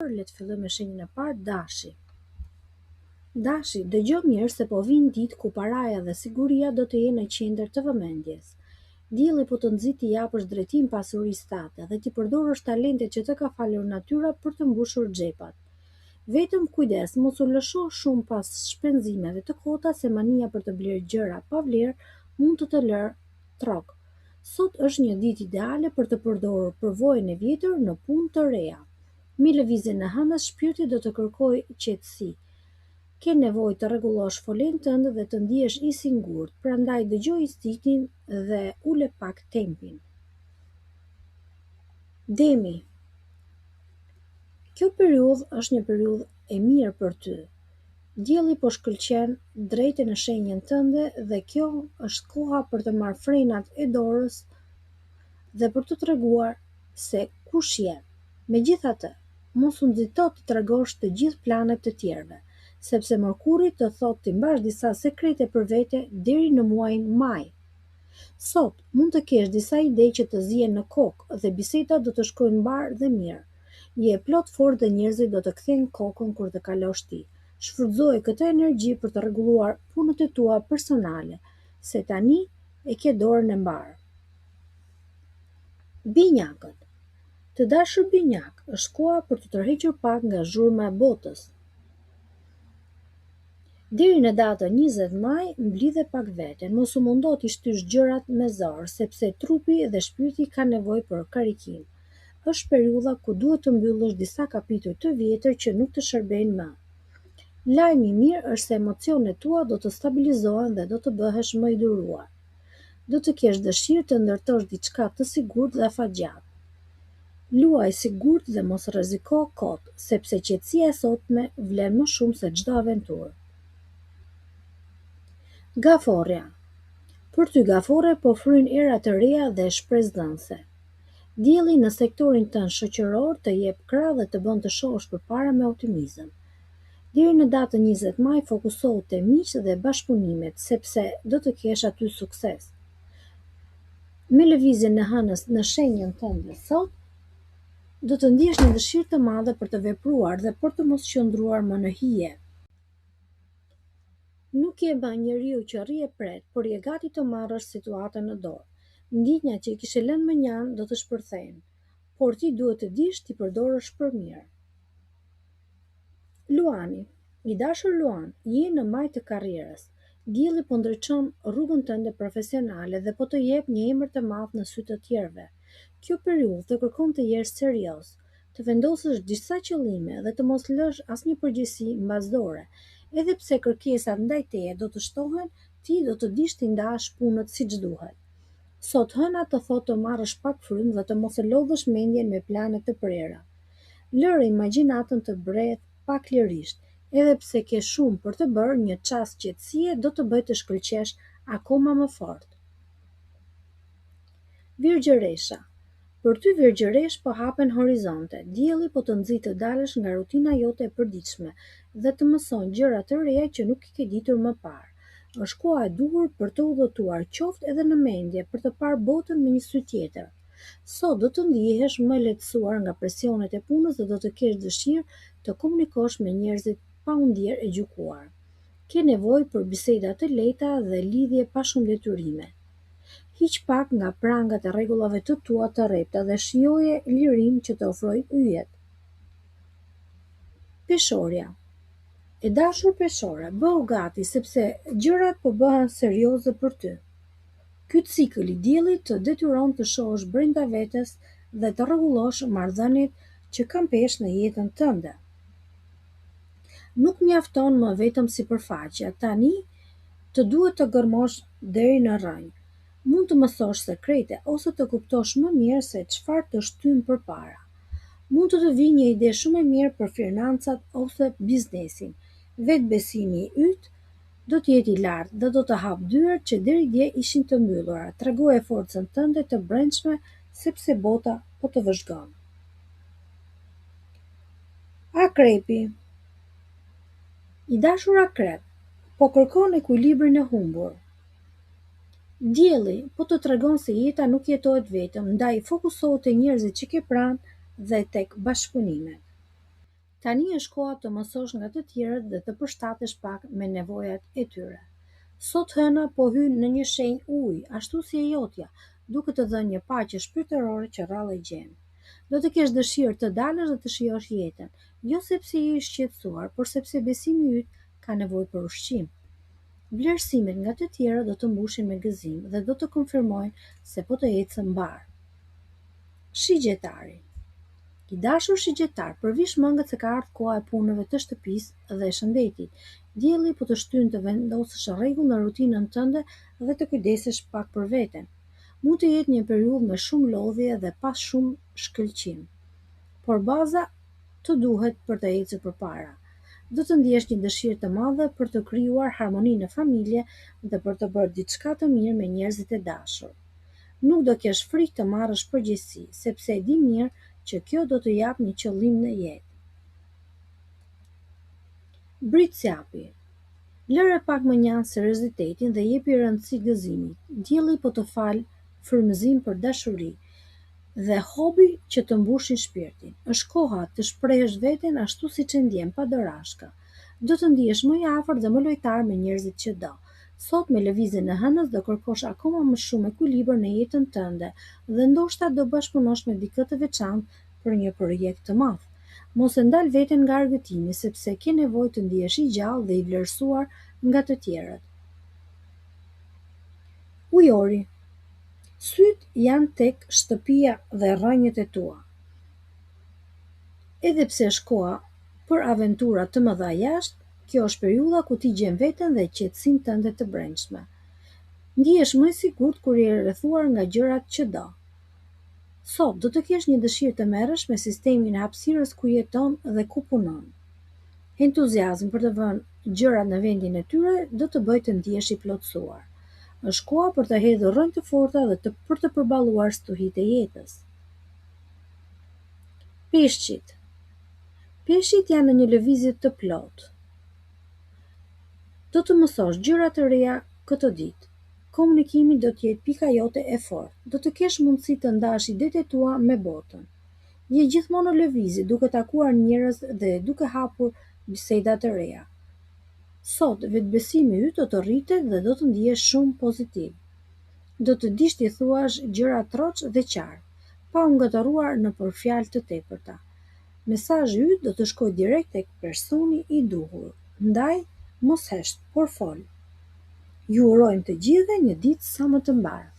parë, le të filloj me shenjën e parë, dashi. Dashi, dëgjoj mirë se po vinë ditë ku paraja dhe siguria do të jenë në qendër të vëmendjes. Dielli po të nxit t'i japësh drejtim pasurisë tate dhe t'i përdorësh talentet që të ka falur natyra për të mbushur xhepat. Vetëm kujdes, mos u lësho shumë pas shpenzimeve të kota se mania për të blerë gjëra pa vlerë mund të të lërë trok. Sot është një ditë ideale për të përdorur përvojën e vjetër në punë të reja. Me lëvizjen e hënës, shpirti do të kërkojë qetësi. Ke nevojë të rregullosh folën tënde dhe të ndihesh i sigurt, prandaj dëgjoj instinktin dhe ule pak tempin. Demi. Kjo periudhë është një periudhë e mirë për ty. Dielli po shkëlqen drejtë në shenjën tënde dhe kjo është koha për të marrë frenat e dorës dhe për të treguar se kush je. Megjithatë, mos u nxito të tregosh të gjithë planet të tjerëve, sepse Mërkuri të thotë të mbash disa sekrete për vete deri në muajin maj. Sot mund të kesh disa ide që të zihen në kokë dhe bisedat do të shkojnë mbar dhe mirë. Je plot fort dhe njerëzit do të kthejnë kokën kur të kalosh ti. Shfrytëzoje këtë energji për të rregulluar punët e tua personale, se tani e ke dorën e mbar. Binjakët. Të dashur binjak, është koha për të tërhequr pak nga zhurma e botës. Deri në datën 20 maj, mblidhe pak veten, mos u mundo t'i shtysh gjërat me zor, sepse trupi dhe shpirti ka nevojë për karikim. Është periudha ku duhet të mbyllësh disa kapituj të vjetër që nuk të shërbejnë më. Lajmi i mirë është se emocionet tua do të stabilizohen dhe do të bëhesh më i duruar. Do të kesh dëshirë të ndërtosh diçka të sigurt dhe afatgjatë. Luaj sigurt dhe mos rreziko kot, sepse qetësia e sotme vlen më shumë se çdo aventurë. Gaforja. Për ty gafore po fryn era të reja dhe shpresdhënëse. Dielli në sektorin tënd shoqëror të jep krah dhe të bën të shohësh përpara me optimizëm. Deri në datën 20 maj fokusohu te miqt dhe bashkëpunimet, sepse do të kesh aty sukses. Me lëvizjen e hënës në shenjën tënde sot, do të ndjesh një dëshirë të madhe për të vepruar dhe për të mos qëndruar më në hije. Nuk je më njeriu që rri e pret, por je gati të marrësh situatën në dorë. Ndjenjat që i kishe lënë më njanë do të shpërthejnë, por ti duhet të dish t'i përdorësh për mirë. Luani. I dashur Luan, je në maj të karrierës. Dielli po ndriçon rrugën tënde profesionale dhe po të jep një emër të madh në sy të tjerëve. Kjo periudhë të kërkon të jesh serioz, të vendosësh disa qëllime dhe të mos lësh asnjë përgjegjësi mbasdore. Edhe pse kërkesat ndaj teje do të shtohen, ti do të dish t'i ndash punët siç duhet. Sot hëna të thotë të marrësh pak frymë dhe të mos e lodhësh mendjen me plane të prera. Lëre imagjinatën të bredh pak lirisht, edhe pse ke shumë për të bërë, një çast qetësie do të bëjë të shkëlqesh akoma më fort. Virgjëresha. Për ty virgjëresh po hapen horizonte, dielli po të nxit të dalësh nga rutina jote e përditshme dhe të mëson gjëra të reja që nuk i ke ditur më parë. Është koha e duhur për të udhëtuar qoftë edhe në mendje për të parë botën me një sy tjetër. Sot do të ndihesh më lehtësuar nga presionet e punës dhe do të kesh dëshirë të komunikosh me njerëzit pa u ndier e gjykuar. Ke nevojë për biseda të lehta dhe lidhje pa shumë detyrime. Hiq pak nga prangat e rregullave të tua të rrepta dhe shijoje lirinë që të ofrojnë yjet. Peshorja. E dashur peshore, bëhu gati sepse gjërat po bëhen serioze për ty. Ky cikël i diellit të detyron të shohësh brenda vetes dhe të rregullosh marrëdhëniet që kanë peshë në jetën tënde. Nuk mjafton më vetëm sipërfaqja, tani të duhet të gërmosh deri në rrënjë. Mund të mësosh sekrete ose të kuptosh më mirë se çfarë të shtyn përpara. Mund të vijë një ide shumë e mirë për financat ose biznesin. Vetbesimi i yt do të jetë i lartë dhe do të hap dyert që deri dje ishin të mbyllura. Tregoje forcën tënde të brendshme sepse bota po të vëzhgon. Akrepi. I dashur akrep, po kërkon ekuilibrin e humbur. Dielli po të tregon se jeta nuk jetohet vetëm, ndaj fokusohu te njerëzit që ke pranë dhe tek bashkëpunimet. Tani është koha të mësosh nga të tjerët dhe të përshtatesh pak me nevojat e tyre. Sot hëna po hyn në një shenjë ujë, ashtu si e jotja, duke të dhënë një paqe shpirtërore që rrallë e gjen. Do të kesh dëshirë të dalësh dhe të shijosh jetën, jo sepse je i shqetësuar, por sepse besimi yt ka nevojë për ushqim. Vlerësimet nga të tjerët do të mbushin me gëzim dhe do të konfirmojnë se po të ecë mbar. Shigjetari. I dashur shigjetar, përvish mëngët se ka ardhur koha e punëve të shtëpisë dhe e shëndetit. Dielli po të shtyn të vendosësh rregull në rutinën tënde dhe të kujdesesh pak për veten. Mund të jetë një periudhë me shumë lodhje dhe pas shumë shkëlqim, por baza të duhet për të ecur përpara. Do të ndjesh një dëshirë të madhe për të krijuar harmoni në familje dhe për të bërë diçka të mirë me njerëzit e dashur. Nuk do kesh frikë të marrësh përgjegjësi, sepse e di mirë që kjo do të jap një qëllim në jetë. Britsjapi. Lëre pak më njanë seriozitetin dhe jepi rëndësi gëzimit. Dielli po të fal frymëzim për dashuri dhe hobi që të mbushin shpirtin. Është koha të shprehësh veten ashtu siç e ndjen pa dorashka. Do të ndihesh më i afërt dhe më lojtar me njerëzit që do. Sot me lëvizjen e hënës do kërkosh akoma më shumë ekuilibër në jetën tënde dhe ndoshta do bashkëpunosh me dikë të veçantë për një projekt të madh. Mos e ndal veten nga argëtimi sepse ke nevojë të ndihesh i gjallë dhe i vlerësuar nga të tjerët. Ujori. Syt janë tek shtëpia dhe rrënjët e tua. Edhe pse është koha për aventura të mëdha jashtë, kjo është periudha ku ti gjen veten dhe qetësinë tënde të brendshme. Ndihesh më i sigurt kur je rrethuar nga gjërat që do. Sot do të kesh një dëshirë të merresh me sistemin e hapësirës ku jeton dhe ku punon. Entuziazmi për të vënë gjërat në vendin e tyre do të bëjë të ndihesh i plotësuar. Është koha për të hedhur rrënjë të forta dhe për të përballuar stuhitë e jetës. Peshqit. Peshqit janë në një lëvizje të plotë. Do të mësosh gjëra të reja këtë ditë. Komunikimi do të jetë pika jote e fortë. Do të kesh mundësi të ndash idetë tua me botën. Je gjithmonë në lëvizje, duke takuar njerëz dhe duke hapur biseda të reja. Sot vetbesimi yt do të rritet dhe do të ndihesh shumë pozitiv. Do të dish t'i thuash gjëra troç dhe qartë, pa u ngotëruar nëpër fjalë të tepërta. Mesazhi yt do të shkojë direkt tek personi i duhur. Ndaj, mos hesht, por fol. Ju urojmë të gjithëve një ditë sa më të mbarë.